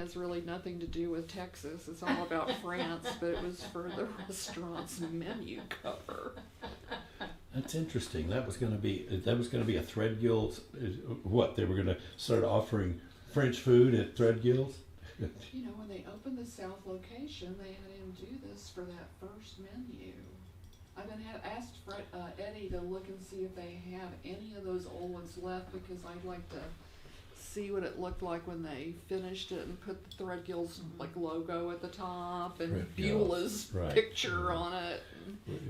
has really nothing to do with Texas. It's all about France, but it was for the restaurant's menu cover. That's interesting. That was going to be a Threadgill's. What, they were going to start offering French food at Threadgill's? You know, when they opened the South location, they had him do this for that first menu. I've been asked Eddie to look and see if they have any of those old ones left, because I'd like to see what it looked like when they finished it and put the Threadgill's logo at the top and Beulah's picture on it.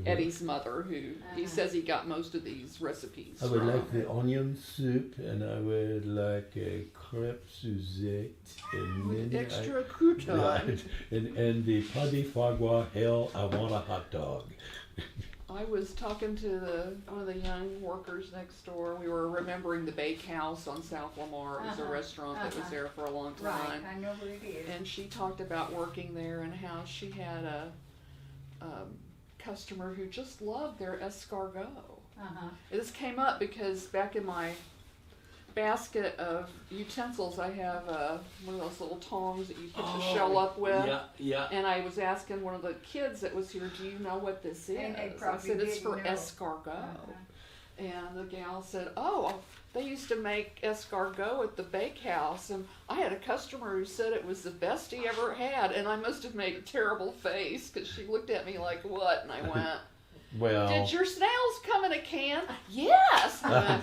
Eddie's mother, who he says he got most of these recipes I would from. like the onion soup, and I would like a crêpe Suzette, and With then extra crouton. and the pas de foie gras. Hell, I want a hot dog. I was talking to one of the young workers next door. We were remembering the Bakehouse on South Lamar. It was a restaurant that was there for a long time. Right, I know where it is. And she talked about working there and how she had a customer who just loved their escargot. This came up because back in my basket of utensils, I have one of those little tongs that you put the shell up with. Yeah. And I was asking one of the kids that was here, do you know what this is? And they I probably said, it's didn't for know. escargot. And the gal said, oh, they used to make escargot at the Bakehouse, and I had a customer who said it was the best he ever had, and I must have made a terrible face, because she looked at me like, what? And I went, Well, did your snails come in a can? Yes! I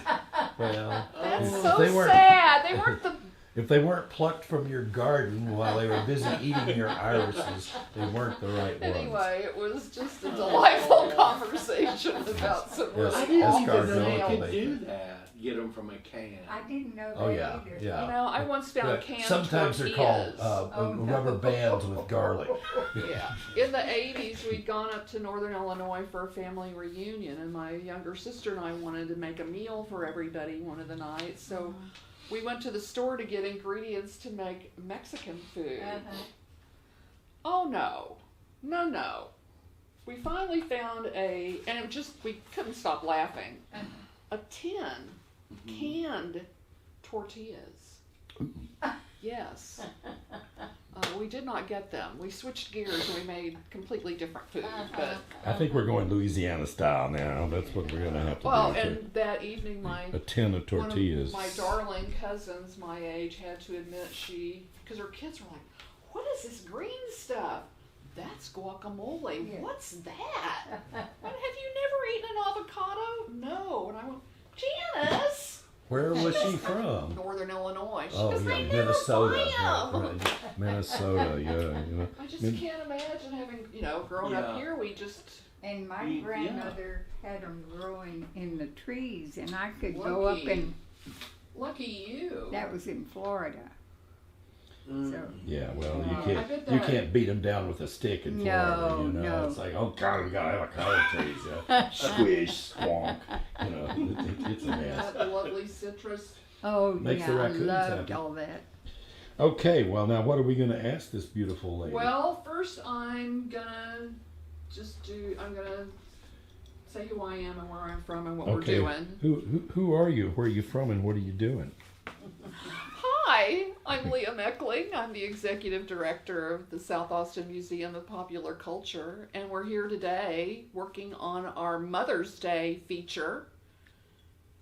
went, well, that's if so they weren't- sad. They weren't the... If they weren't plucked from your garden while they were busy eating your irises, they weren't the right ones. Anyway, it was just a delightful conversation about some Yes. I really didn't awesome even know you Escargot could snails. do that. Get them from a can. I didn't know that Oh, yeah, either. yeah. You know, I once found But canned sometimes they're called tortillas. Oh, no. rubber bands with garlic. Yeah. In the 80s, we'd gone up to Northern Illinois for a family reunion, and my younger sister and I wanted to make a meal for everybody one of the nights. So we went to the store to get ingredients to make Mexican food. Oh, no. No. We finally found and it just, we couldn't stop laughing, a tin canned tortillas. Yes. We did not get them. We switched gears and we made completely different food. But I think we're going Louisiana style now. That's what we're going to have to well, do. and that evening, A tin of tortillas. one of my darling cousins, my age, had to admit because her kids were like, "What is this green stuff?" That's guacamole. Yeah. What's that? Have you never eaten an avocado? No. And I went, Janice. Where was she from? Northern Illinois. She Oh, goes, yeah, I never Minnesota. buy 'em. Right. Minnesota, yeah. I just can't imagine having, grown up here, we just... And my grandmother had them growing in the trees, and I could go up Lucky. and, Lucky you. that was in Florida. So, Yeah, well, I bet you that- can't beat them down with a stick in Florida, No. It's like, oh God, we got avocado trees, squish, squonk, it's a mess. That lovely citrus. oh Makes yeah, the I raccoons loved happy. all that. Okay, well now what are we going to ask this beautiful lady? Well, first I'm gonna say who I am and where I'm from and what we're doing. Who are you? Where are you from? And what are you doing? Hi, I'm Leea Mechling. I'm the executive director of the South Austin Museum of Popular Culture, and we're here today working on our Mother's Day feature.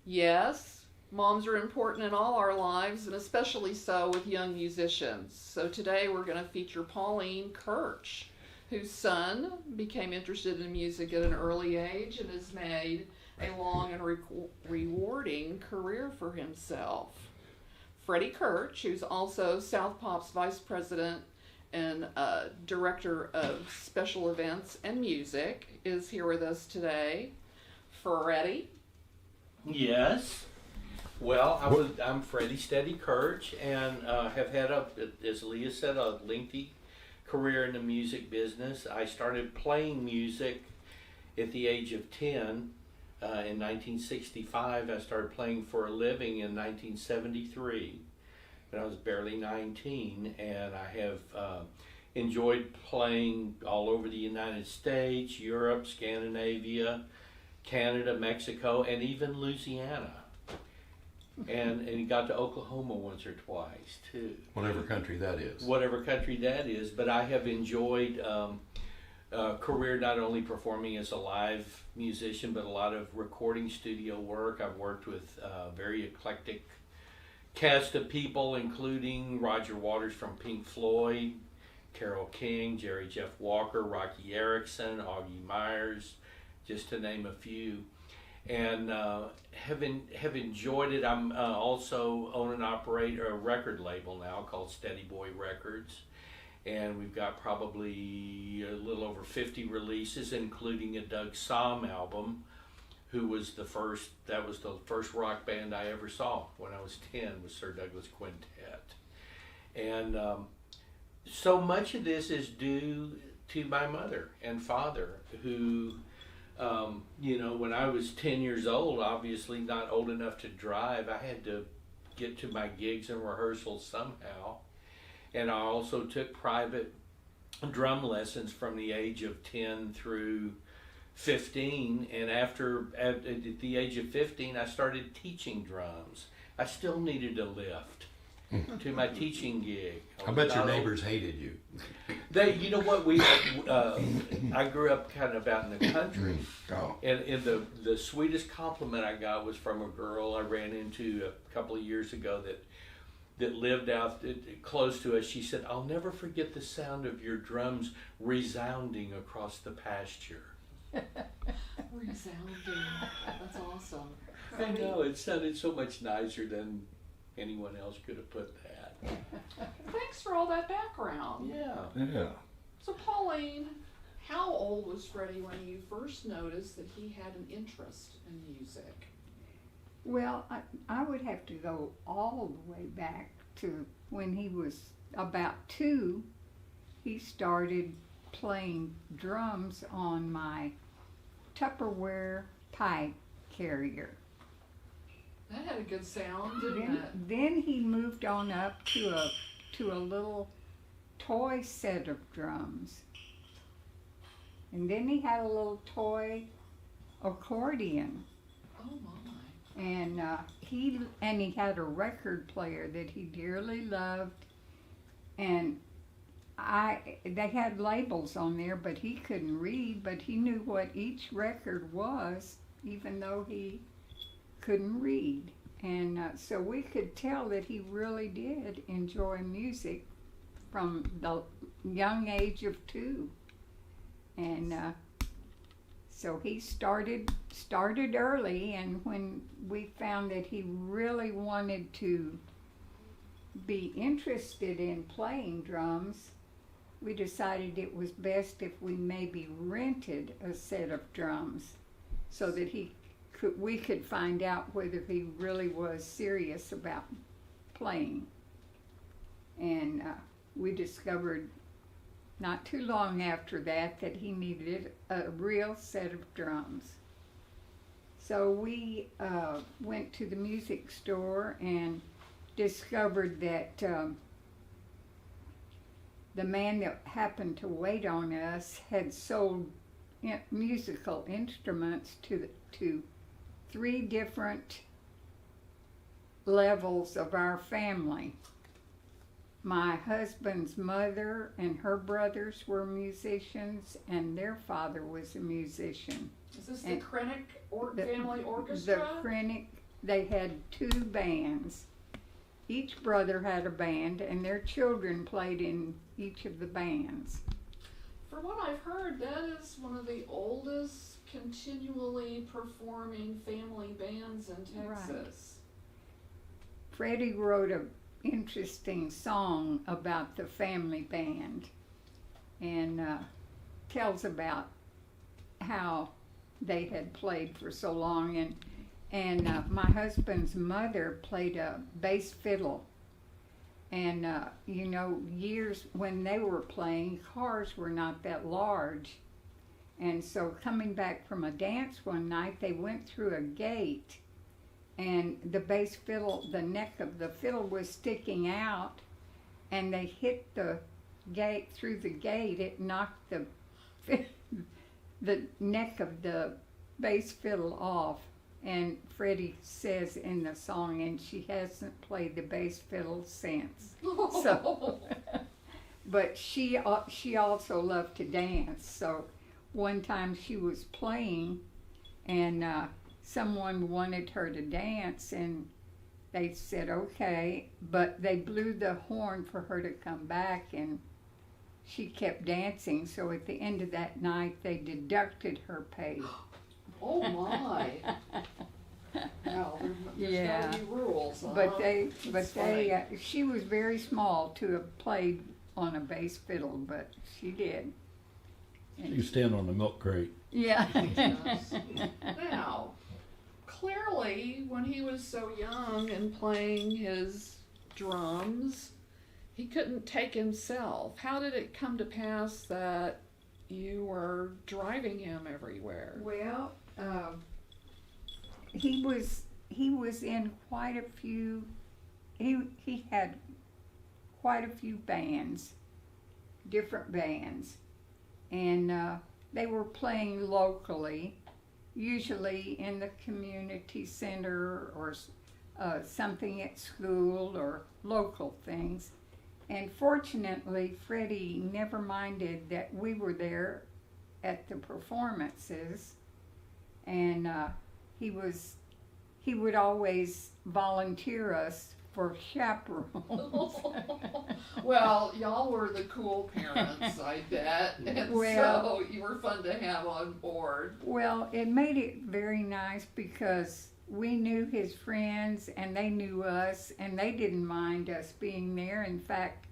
Yes, moms are important in all our lives, and especially so with young musicians. So today we're going to feature Pauline Krc, whose son became interested in music at an early age and has made a long and rewarding career for himself. Freddie Krc, who's also SouthPop's vice president and director of special events and music, is here with us today. Freddie? Yes. Well, I'm Freddie Steady Krc, and have had, as Leea said, a lengthy career in the music business. I started playing music at the age of 10. In 1965, I started playing for a living in 1973, when I was barely 19, and I have enjoyed playing all over the United States, Europe, Scandinavia, Canada, Mexico, and even Louisiana. and he got to Oklahoma once or twice too. Whatever country that is. Whatever country that is, but I have enjoyed a career not only performing as a live musician, but a lot of recording studio work. I've worked with a very eclectic cast of people, including Roger Waters from Pink Floyd, Carole King, Jerry Jeff Walker, Rocky Erickson, Augie Myers, just to name a few. And have enjoyed it. I'm also own and operate a record label now called Steady Boy Records, and we've got probably a little over 50 releases, including a Doug Somm album, who was the first rock band I ever saw when I was 10, was Sir Douglas Quintet. And so much of this is due to my mother and father, who when I was 10 years old, obviously not old enough to drive, I had to get to my gigs and rehearsals somehow. And I also took private drum lessons from the age of 10 through 15. And at the age of 15, I started teaching drums. I still needed a lift to my teaching gig. I bet your neighbors hated you. You know what, I grew up kind of out in the country, and the sweetest compliment I got was from a girl I ran into a couple of years ago that lived out close to us. She said, "I'll never forget the sound of your drums resounding across the pasture." Resounding. That's awesome. I know, it sounded so much nicer than anyone else could have put that. Thanks for all that background. Yeah. So Pauline, how old was Freddie when you first noticed that he had an interest in music? Well, I would have to go all the way back to when he was about 2. He started playing drums on my Tupperware pipe carrier. That had a good sound, didn't it? Then he moved on up to a little toy set of drums. And then he had a little toy accordion. Oh my. And he had a record player that he dearly loved. And they had labels on there, but he couldn't read, but he knew what each record was, even though he couldn't read. And so we could tell that he really did enjoy music from the young age of 2. And so he started early, and when we found that he really wanted to be interested in playing drums, we decided it was best if we maybe rented a set of drums so that we could find out whether he really was serious about playing. And we discovered not too long after that he needed a real set of drums. So we went to the music store and discovered that the man that happened to wait on us had sold musical instruments to 3 different levels of our family. My husband's mother and her brothers were musicians, and their father was a musician. Is this the Krc family orchestra? The Krc, they had 2 bands. Each brother had a band, and their children played in each of the bands. For what I've heard, that is one of the oldest continually performing family bands in Texas. Right. Freddie wrote an interesting song about the family band, and tells about how they had played for so long. And my husband's mother played a bass fiddle. And, years when they were playing, cars were not that large. And so coming back from a dance one night, they went through a gate, and the bass fiddle, the neck of the fiddle was sticking out, and they hit the gate. Through the gate, it knocked the neck of the bass fiddle off. And Freddie says in the song, and she hasn't played the bass fiddle since. So, but she also loved to dance. So one time she was playing, and someone wanted her to dance, and they said okay, but they blew the horn for her to come back, and she kept dancing. So at the end of that night, they deducted her pay. Oh my! Well, there's gotta be rules. Huh? She was very small to have played on a bass fiddle, but she did. You stand on the milk crate. Yeah. Yes. Now, clearly, when he was so young and playing his drums, he couldn't take himself. How did it come to pass that you were driving him everywhere? Well, he was in quite a few. He had quite a few bands, different bands, and they were playing locally, usually in the community center or something at school or local things. And fortunately, Freddie never minded that we were there at the performances, and he would always volunteer us for chaperones. Well, y'all were the cool parents, I bet, and so you were fun to have on board. Well, it made it very nice because we knew his friends and they knew us, and they didn't mind us being there. In fact,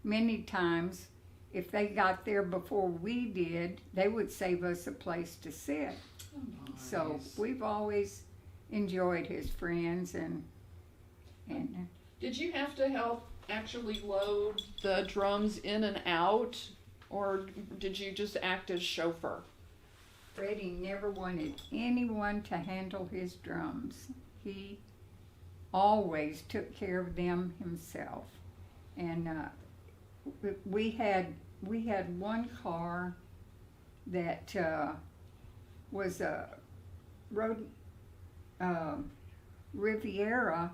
many times, if they got there before we did, they would save us a place to sit. Oh, nice. So we've always enjoyed his friends, and Did you have to help actually load the drums in and out, or did you just act as chauffeur? Freddie never wanted anyone to handle his drums. He always took care of them himself. And we had one car that was a road Riviera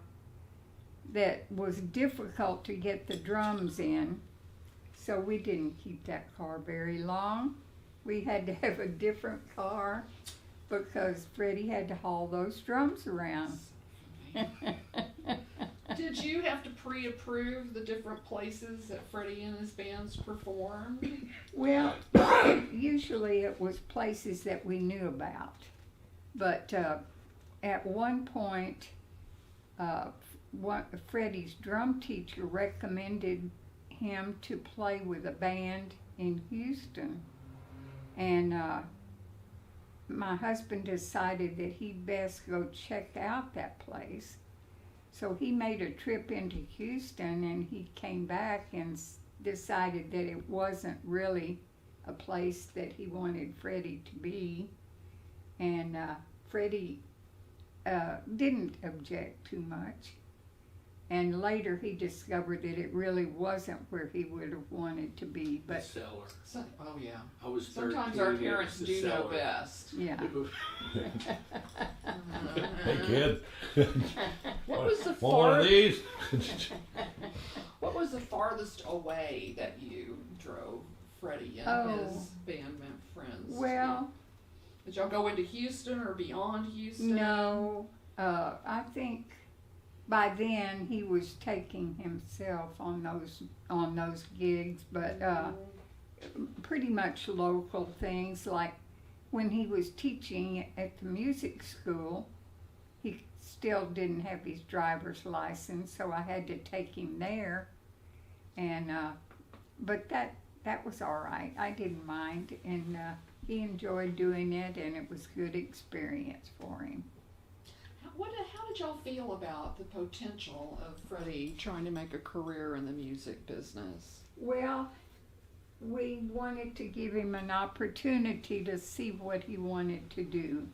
that was difficult to get the drums in, so we didn't keep that car very long. We had to have a different car because Freddie had to haul those drums around. Did you have to pre-approve the different places that Freddie and his bands performed? Well, usually it was places that we knew about, but at one point, Freddie's drum teacher recommended him to play with a band in Houston, and my husband decided that he'd best go check out that place. So he made a trip into Houston, and he came back and decided that it wasn't really a place that he wanted Freddie to be, and Freddie didn't object too much. And later he discovered that it really wasn't where he would have wanted to be. The But cellar. Oh yeah. I was 13. Sometimes our it was parents the do know cellar. best. yeah, Hey kid, What was the want one of these? What was the farthest away that you drove Freddie and Oh. his band friends? well, did y'all go into Houston or beyond Houston? no, I think by then he was taking himself on those gigs, but pretty much local things. Like when he was teaching at the music school, he still didn't have his driver's license, so I had to take him there. And but that was all right. I didn't mind, and he enjoyed doing it, and it was a good experience for him. How did y'all feel about the potential of Freddie trying to make a career in the music business? Well, we wanted to give him an opportunity to see what he wanted to do.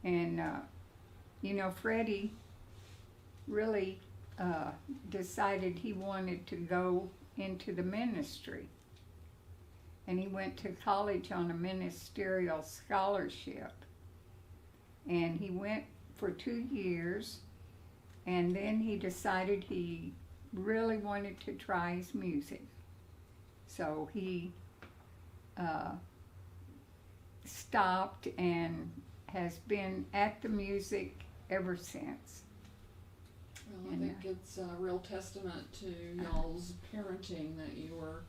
And, Freddie really decided he wanted to go into the ministry. And he went to college on a ministerial scholarship. And he went for 2 years, and then he decided he really wanted to try his music. So he stopped and has been at the music ever since. Well, I think it's a real testament to y'all's parenting that you were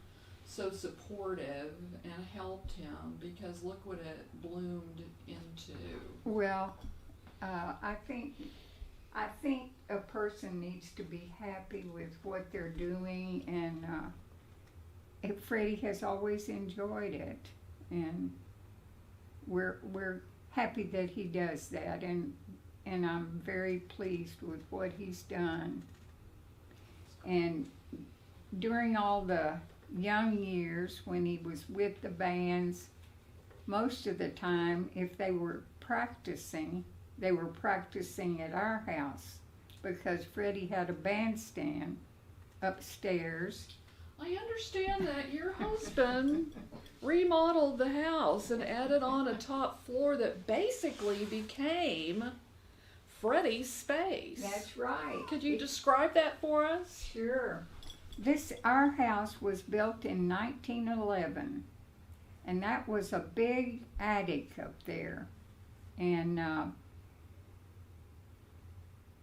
so supportive and helped him, because look what it bloomed into. Well, I think a person needs to be happy with what they're doing, and Freddie has always enjoyed it, and we're happy that he does that, and I'm very pleased with what he's done. And during all the young years when he was with the bands, most of the time, if they were practicing at our house, because Freddie had a bandstand upstairs. I understand that your husband remodeled the house and added on a top floor that basically became Freddie's space. That's right. Could you describe that for us? Sure. Our house was built in 1911, and that was a big attic up there. And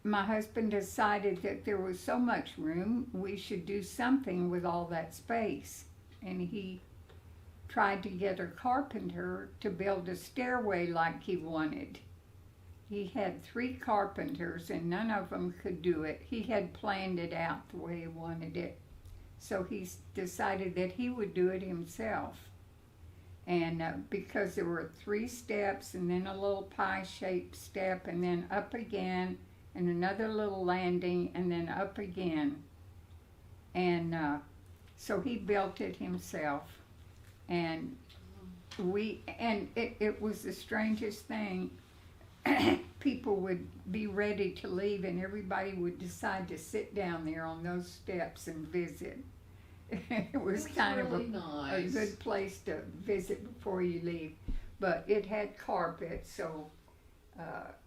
my husband decided that there was so much room, we should do something with all that space. And he tried to get a carpenter to build a stairway like he wanted. He had 3 carpenters, and none of them could do it. He had planned it out the way he wanted it. So he decided that he would do it himself. And because there were 3 steps, and then a little pie-shaped step, and then up again, and another little landing, and then up again. And so he built it himself. And it was the strangest thing. People would be ready to leave, and everybody would decide to sit down there on those steps and visit. It was That's kind really of a nice. good place to visit before you leave. But it had carpet, so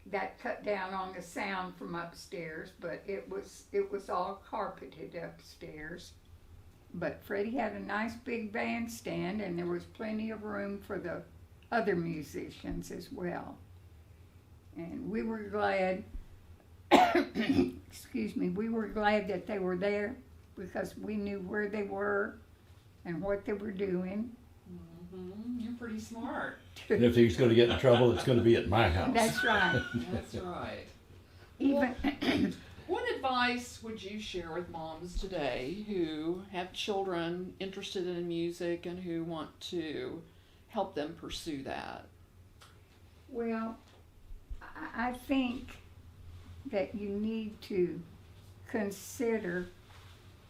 that cut down on the sound from upstairs. But it was all carpeted upstairs. But Freddie had a nice big bandstand, and there was plenty of room for the other musicians as well. And we were glad, we were glad that they were there, because we knew where they were and what they were doing. You're pretty smart. And if he's going to get in trouble, it's going to be at my house. That's right. That's right. Even What advice would you share with moms today who have children interested in music and who want to help them pursue that? well, I think that you need to consider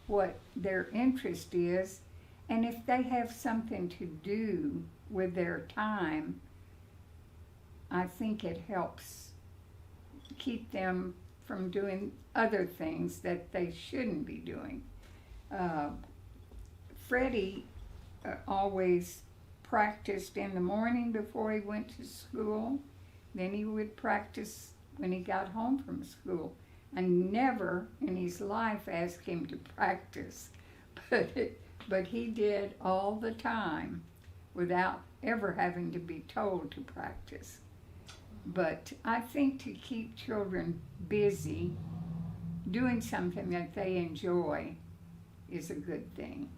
what their interest is, and if they have something to do with their time, I think it helps keep them from doing other things that they shouldn't be doing. Freddie always practiced in the morning before he went to school. Then he would practice when he got home from school. I never in his life asked him to practice, but he did all the time without ever having to be told to practice. But I think to keep children busy, doing something that they enjoy is a good thing.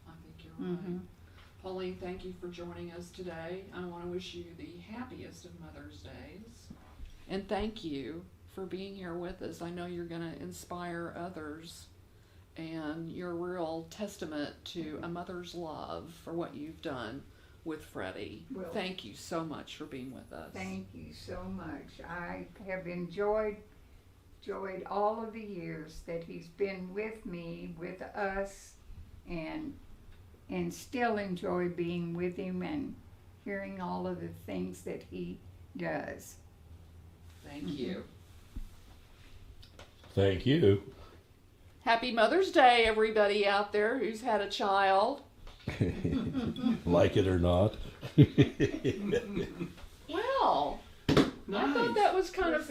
I think you're right. Mhm. Pauline, thank you for joining us today. I want to wish you the happiest of Mother's Days. And thank you for being here with us. I know you're going to inspire others, and you're a real testament to a mother's love for what you've done with Freddie. Well, Thank you so much for being with us. Thank you so much. I have enjoyed all of the years that he's been with me, with us, and still enjoy being with him and hearing all of the things that he does. Thank you. Thank you. Happy Mother's Day, everybody out there who's had a child. Like it or not. Well, I thought Nice. that was kind of